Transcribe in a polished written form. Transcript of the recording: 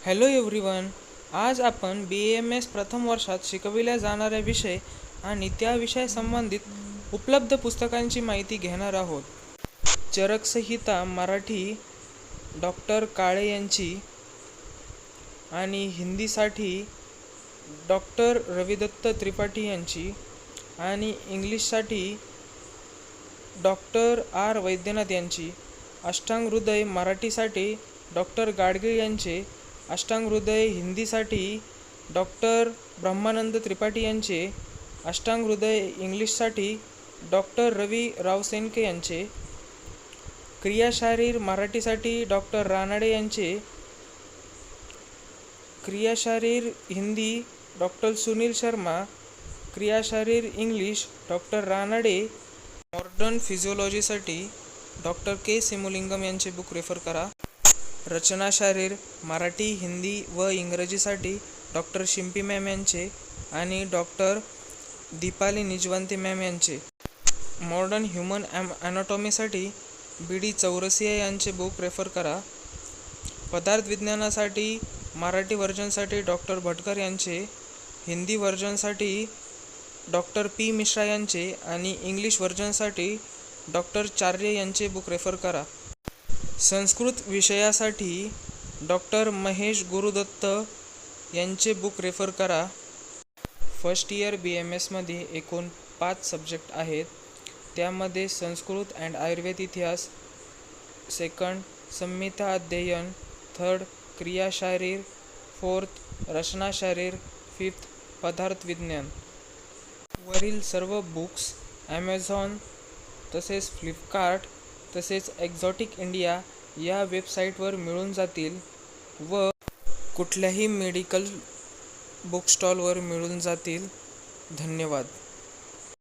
Hello everyone. आज आपण BAMS प्रथम वर्षात शिकविल्या जाणाऱ्या विषय आणि त्या विषयासंबंधित उपलब्ध पुस्तकांची माहिती घेणार आहोत. चरकसंहिता मराठी डॉक्टर काळे यांची आणि हिंदीसाठी डॉक्टर रविदत्त त्रिपाठी यांची आणि इंग्लिशसाठी डॉक्टर R वैद्यनाथ यांची. अष्टांग हृदय मराठीसाठी डॉक्टर गाडगीळ यांचे. अष्टांग हृदय हिंदीसाठी डॉक्टर ब्रह्मानंद त्रिपाठी यांचे. अष्टांग हृदय इंग्लिशसाठी डॉक्टर रवी रावसेनके यांचे. क्रियाशारीर मराठीसाठी डॉक्टर रानडे यांचे. क्रियाशारीर हिंदी डॉक्टर सुनील शर्मा. क्रियाशारीर इंग्लिश डॉक्टर रानडे. मॉडर्न फिजिओलॉजीसाठी डॉक्टर K सिमुलिंगम यांचे बुक रेफर करा. रचनाशारीर मराठी हिंदी व इंग्रजीसाठी डॉक्टर शिंपी मॅम यांचे आणि डॉक्टर दीपाली निजवंते मॅम यांचे. मॉडर्न ह्युमन ॲनाटॉमीसाठी BD चौरसिया यांचे बुक रेफर करा. पदार्थ विज्ञानासाठी मराठी व्हर्जनसाठी डॉक्टर भटकर यांचे. हिंदी व्हर्जनसाठी डॉक्टर P मिश्रा यांचे आणि इंग्लिश व्हर्जनसाठी डॉक्टर चार्य यांचे बुक रेफर करा. संस्कृत विषयासाठी डॉक्टर महेश गुरुदत्त यांचे बुक रेफर करा. फर्स्ट इयर BAMS मध्ये एकूण 5 सब्जेक्ट आहेत. त्यामध्ये संस्कृत अँड आयुर्वेद इतिहास, सेकंड संहिता अध्ययन, थर्ड क्रियाशारीर, फोर्थ रचनाशारीर, फिफ्थ पदार्थ विज्ञान. वरील सर्व बुक्स ॲमेझॉन तसेच फ्लिपकार्ट तसेच एक्झॉटिक इंडिया या वेबसाईटवर मिळून जातील व कुठल्याही मेडिकल बुक स्टॉलवर मिळून जातील. धन्यवाद.